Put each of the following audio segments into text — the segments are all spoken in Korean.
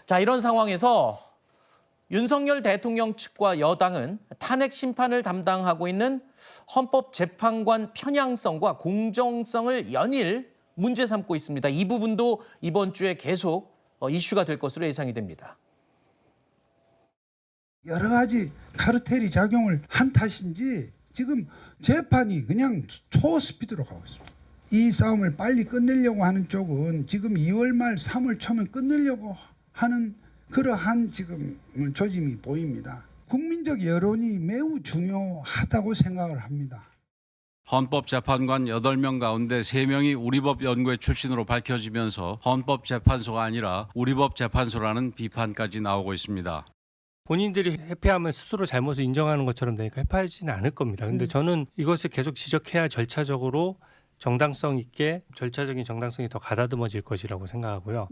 자, 이런 상황에서 윤석열 대통령 측과 여당은 탄핵 심판을 담당하고 있는 헌법재판관 편향성과 공정성을 연일 문제 삼고 있습니다. 이 부분도 이번 주에 계속 이슈가 될 것으로 예상이 됩니다. 여러 가지 카르텔이 작용을 한 탓인지 지금 재판이 그냥 초스피드로 가고 있습니다. 이 싸움을 빨리 끝내려고 하는 쪽은 지금 2월 말 3월 초면 끝내려고 하는 그러한 지금 조짐이 보입니다. 국민적 여론이 매우 중요하다고 생각을 합니다. 헌법재판관 8명 가운데 3명이 우리법 연구회 출신으로 밝혀지면서 헌법재판소가 아니라 우리법재판소라는 비판까지 나오고 있습니다. 본인들이 회피하면 스스로 잘못을 인정하는 것처럼 되니까 회피하지는 않을 겁니다. 근데 저는 이것을 계속 지적해야 절차적으로 정당성 있게 절차적인 정당성이 더 가다듬어질 것이라고 생각하고요.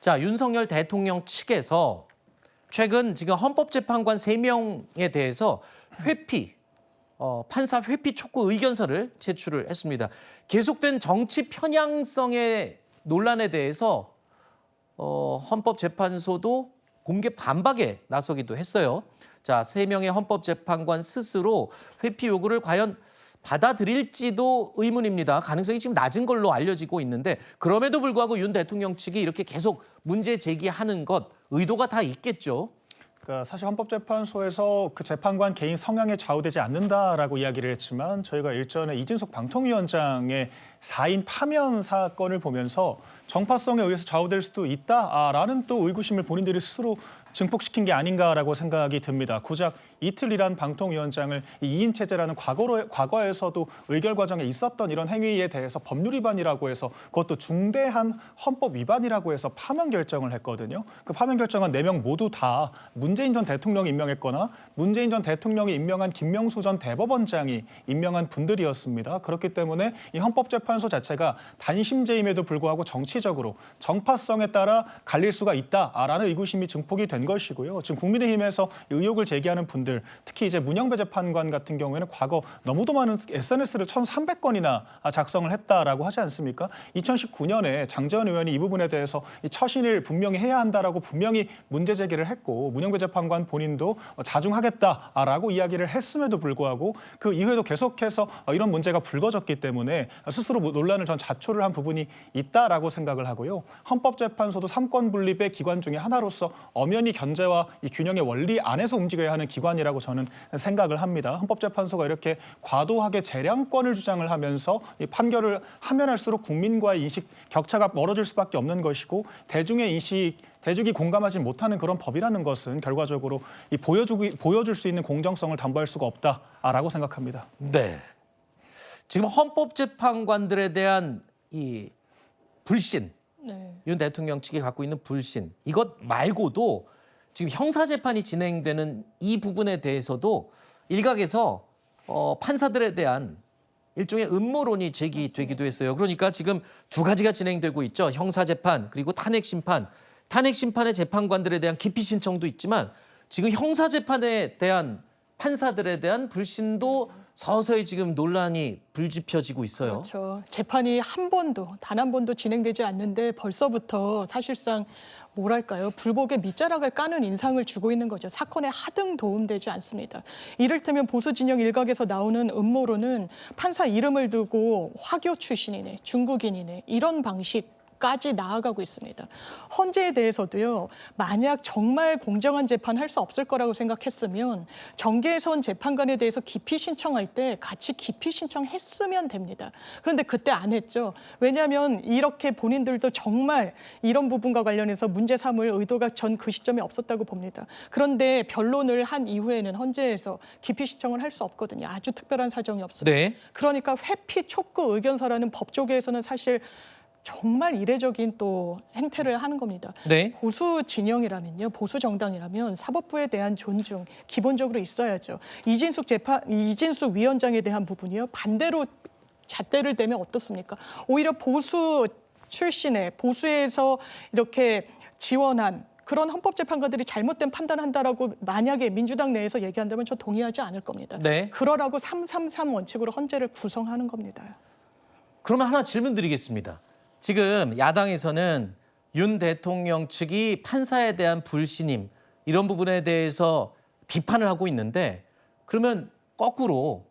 자, 윤석열 대통령 측에서 최근 지금 헌법재판관 3명에 대해서 판사 회피 촉구 의견서를 제출을 했습니다. 계속된 정치 편향성의 논란에 대해서 헌법재판소도 공개 반박에 나서기도 했어요. 자, 3명의 헌법재판관 스스로 회피 요구를 과연 받아들일지도 의문입니다. 가능성이 지금 낮은 걸로 알려지고 있는데 그럼에도 불구하고 윤 대통령 측이 이렇게 계속 문제 제기하는 것 의도가 다 있겠죠. 그러니까 사실 헌법재판소에서 그 재판관 개인 성향에 좌우되지 않는다라고 이야기를 했지만 저희가 일전에 이진숙 방통위원장의 4인 파면 사건을 보면서 정파성에 의해서 좌우될 수도 있다라는 또 의구심을 본인들이 스스로 증폭시킨 게 아닌가라고 생각이 듭니다. 고작 이틀 일한 방통위원장을 2인 체제라는 과거에서도 의결 과정에 있었던 이런 행위에 대해서 법률 위반이라고 해서 그것도 중대한 헌법 위반이라고 해서 파면 결정을 했거든요. 그 파면 결정한 4명 모두 다 문재인 전 대통령이 임명했거나 문재인 전 대통령이 임명한 김명수 전 대법원장이 임명한 분들이었습니다. 그렇기 때문에 이 헌법재판소 자체가 단심제임에도 불구하고 정치적으로 정파성에 따라 갈릴 수가 있다라는 의구심이 증폭이 된 것이고요. 지금 국민의힘에서 의혹을 제기하는 분들, 특히 이제 문영배 재판관 같은 경우에는 과거 너무도 많은 SNS를 1,300건이나 작성을 했다라고 하지 않습니까? 2019년에 장재원 의원이 이 부분에 대해서 이 처신을 분명히 해야 한다라고 분명히 문제 제기를 했고 문영배 재판관 본인도 자중하겠다라고 이야기를 했음에도 불구하고 그 이후에도 계속해서 이런 문제가 불거졌기 때문에 스스로 논란을 전 자초를 한 부분이 있다라고 생각을 하고요. 헌법재판소도 삼권 분립의 기관 중에 하나로서 엄연히 견제와 이 균형의 원리 안에서 움직여야 하는 기관이라고 저는 생각을 합니다. 헌법재판소가 이렇게 과도하게 재량권을 주장을 하면서 이 판결을 하면 할수록 국민과의 인식 격차가 멀어질 수밖에 없는 것이고 대중의 인식 대중이 공감하지 못하는 그런 법이라는 것은 결과적으로 이 보여줄 수 있는 공정성을 담보할 수가 없다라고 생각합니다. 네. 지금 헌법재판관들에 대한 이 불신, 윤 대통령 측이 갖고 있는 불신, 이것 말고도 지금 형사재판이 진행되는 이 부분에 대해서도 일각에서 판사들에 대한 일종의 음모론이 제기되기도 했어요. 그러니까 지금 두 가지가 진행되고 있죠. 형사재판 그리고 탄핵심판. 탄핵심판의 재판관들에 대한 기피 신청도 있지만 지금 형사재판에 대한 판사들에 대한 불신도 서서히 지금 논란이 불지펴지고 있어요. 그렇죠. 재판이 단 한 번도 진행되지 않는데 벌써부터 사실상 뭐랄까요, 불복의 밑자락을 까는 인상을 주고 있는 거죠. 사건에 하등 도움되지 않습니다. 이를테면 보수 진영 일각에서 나오는 음모론은 판사 이름을 두고 화교 출신이네, 중국인이네 이런 방식 까지 나아가고 있습니다. 헌재에 대해서도요. 만약 정말 공정한 재판 할 수 없을 거라고 생각했으면 정계선 재판관에 대해서 기피 신청할 때 같이 기피 신청했으면 됩니다. 그런데 그때 안 했죠. 왜냐하면 이렇게 본인들도 정말 이런 부분과 관련해서 문제 삼을 의도가 전 그 시점에 없었다고 봅니다. 그런데 변론을 한 이후에는 헌재에서 기피 신청을 할 수 없거든요. 아주 특별한 사정이 없습니다. 네. 그러니까 회피 촉구 의견서라는 법조계에서는 사실 정말 이례적인 또 행태를 하는 겁니다. 네. 보수 진영이라면요, 보수 정당이라면 사법부에 대한 존중 기본적으로 있어야죠. 이진숙 위원장에 대한 부분이요, 반대로 잣대를 대면 어떻습니까? 오히려 보수 출신의 보수에서 이렇게 지원한 그런 헌법재판관들이 잘못된 판단한다라고 만약에 민주당 내에서 얘기한다면 저 동의하지 않을 겁니다. 네. 그러라고 333 원칙으로 헌재를 구성하는 겁니다. 그러면 하나 질문 드리겠습니다. 지금 야당에서는 윤 대통령 측이 판사에 대한 불신임 이런 부분에 대해서 비판을 하고 있는데 그러면 거꾸로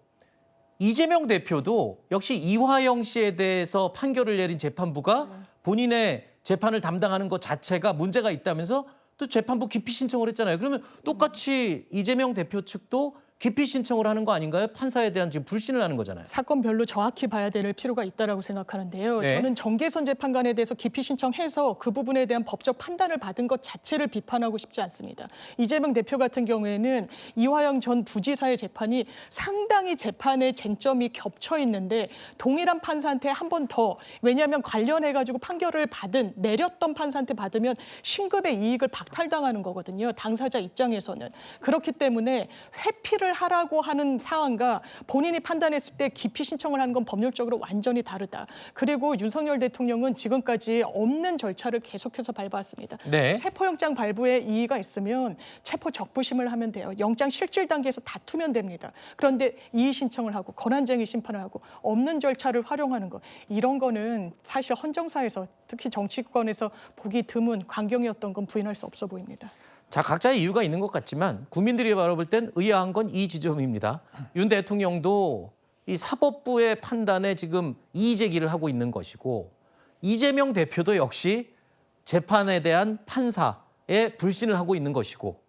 이재명 대표도 역시 이화영 씨에 대해서 판결을 내린 재판부가 본인의 재판을 담당하는 것 자체가 문제가 있다면서 또 재판부 기피 신청을 했잖아요. 그러면 똑같이 이재명 대표 측도 기피 신청을 하는 거 아닌가요? 판사에 대한 지금 불신을 하는 거잖아요. 사건별로 정확히 봐야 될 필요가 있다고 생각하는데요. 네. 저는 정계선 재판관에 대해서 기피 신청해서 그 부분에 대한 법적 판단을 받은 것 자체를 비판하고 싶지 않습니다. 이재명 대표 같은 경우에는 이화영 전 부지사의 재판이 상당히 재판의 쟁점이 겹쳐 있는데 동일한 판사한테 한 번 더, 왜냐하면 관련해가지고 판결을 내렸던 판사한테 받으면 신급의 이익을 박탈당하는 거거든요. 당사자 입장에서는. 그렇기 때문에 회피를 하라고 하는 상황과 본인이 판단했을 때 기피 신청을 하는 건 법률적으로 완전히 다르다. 그리고 윤석열 대통령은 지금까지 없는 절차를 계속해서 밟아왔습니다. 네. 체포영장 발부에 이의가 있으면 체포 적부심을 하면 돼요. 영장 실질 단계에서 다투면 됩니다. 그런데 이의 신청을 하고 권한쟁의 심판을 하고 없는 절차를 활용하는 거, 이런 거는 사실 헌정사에서 특히 정치권에서 보기 드문 광경이었던 건 부인할 수 없어 보입니다. 자, 각자의 이유가 있는 것 같지만 국민들이 바라볼 땐 의아한 건 이 지점입니다. 윤 대통령도 이 사법부의 판단에 지금 이의 제기를 하고 있는 것이고 이재명 대표도 역시 재판에 대한 판사에 불신을 하고 있는 것이고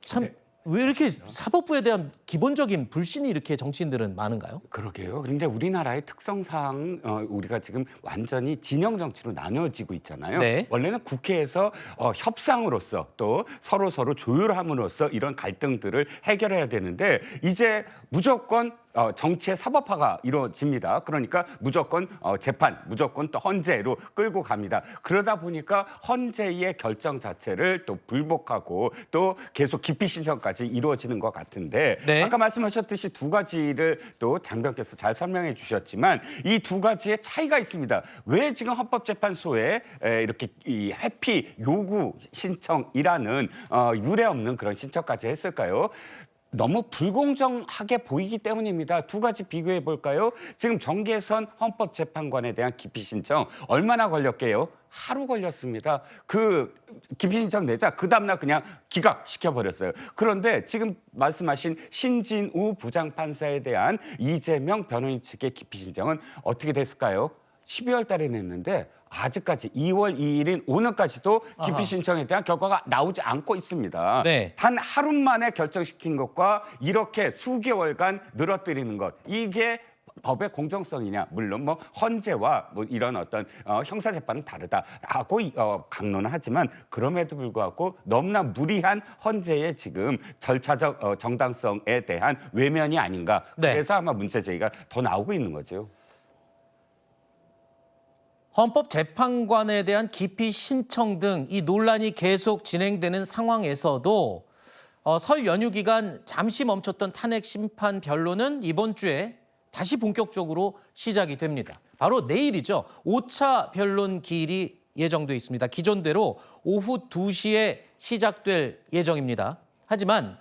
참 왜 이렇게 사법부에 대한 기본적인 불신이 이렇게 정치인들은 많은가요? 그러게요. 그런데 우리나라의 특성상 우리가 지금 완전히 진영 정치로 나눠지고 있잖아요. 네. 원래는 국회에서 협상으로서 또 서로 조율함으로써 이런 갈등들을 해결해야 되는데 이제 무조건 정치의 사법화가 이루어집니다. 그러니까 무조건 재판, 무조건 또 헌재로 끌고 갑니다. 그러다 보니까 헌재의 결정 자체를 또 불복하고 또 계속 기피 신청까지 이루어지는 것 같은데 네. 아까 말씀하셨듯이 두 가지를 또 장병께서 잘 설명해 주셨지만 이 두 가지의 차이가 있습니다. 왜 지금 헌법재판소에 이렇게 이 회피 요구 신청이라는 유례 없는 그런 신청까지 했을까요? 너무 불공정하게 보이기 때문입니다. 두 가지 비교해 볼까요? 지금 정계선 헌법재판관에 대한 기피 신청 얼마나 걸렸게요? 하루 걸렸습니다. 그 기피 신청 내자 그 다음날 그냥 기각시켜버렸어요. 그런데 지금 말씀하신 신진우 부장판사에 대한 이재명 변호인 측의 기피 신청은 어떻게 됐을까요? 12월 달에 냈는데 아직까지 2월 2일인 오늘까지도 기피 신청에 대한 결과가 나오지 않고 있습니다. 네. 단 하루 만에 결정시킨 것과 이렇게 수개월간 늘어뜨리는 것, 이게 법의 공정성이냐? 물론 뭐 헌재와 뭐 이런 어떤 형사 재판은 다르다라고 강론은 하지만 그럼에도 불구하고 너무나 무리한 헌재의 지금 절차적 정당성에 대한 외면이 아닌가. 네. 그래서 아마 문제 제기가 더 나오고 있는 거죠. 헌법재판관에 대한 기피 신청 등 이 논란이 계속 진행되는 상황에서도 설 연휴 기간 잠시 멈췄던 탄핵 심판 변론은 이번 주에 다시 본격적으로 시작이 됩니다. 바로 내일이죠. 5차 변론 기일이 예정돼 있습니다. 기존대로 오후 2시에 시작될 예정입니다. 하지만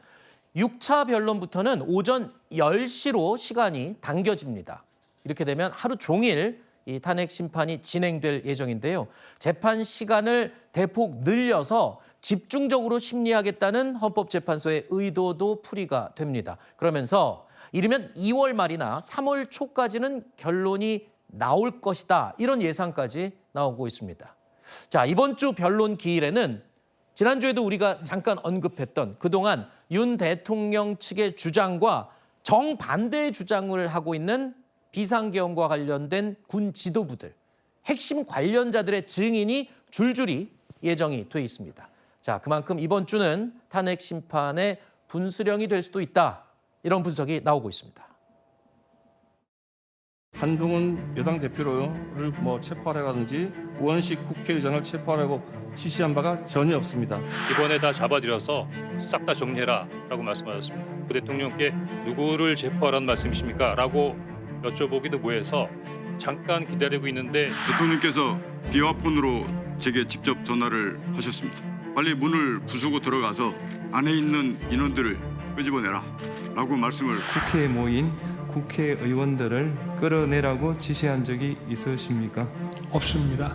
6차 변론부터는 오전 10시로 시간이 당겨집니다. 이렇게 되면 하루 종일 이 탄핵 심판이 진행될 예정인데요. 재판 시간을 대폭 늘려서 집중적으로 심리하겠다는 헌법재판소의 의도도 풀이가 됩니다. 그러면서 이르면 2월 말이나 3월 초까지는 결론이 나올 것이다. 이런 예상까지 나오고 있습니다. 자, 이번 주 변론 기일에는 지난주에도 우리가 잠깐 언급했던 그동안 윤 대통령 측의 주장과 정반대의 주장을 하고 있는 비상계엄과 관련된 군 지도부들, 핵심 관련자들의 증인이 줄줄이 예정이 돼 있습니다. 자, 그만큼 이번 주는 탄핵 심판의 분수령이 될 수도 있다. 이런 분석이 나오고 있습니다. 한동훈 여당 대표를 체포하라든지 우원식 국회의장을 체포하라고 지시한 바가 전혀 없습니다. 이번에 다 잡아들여서 싹 다 정리해라라고 말씀하셨습니다. 그 대통령께 누구를 체포하라는 말씀이십니까? 라고 여쭤보기도 뭐해서 잠깐 기다리고 있는데 대통령께서 비화폰으로 제게 직접 전화를 하셨습니다. 빨리 문을 부수고 들어가서 안에 있는 인원들을 끄집어내라 라고 말씀을. 국회에 모인 국회의원들을 끌어내라고 지시한 적이 있으십니까? 없습니다.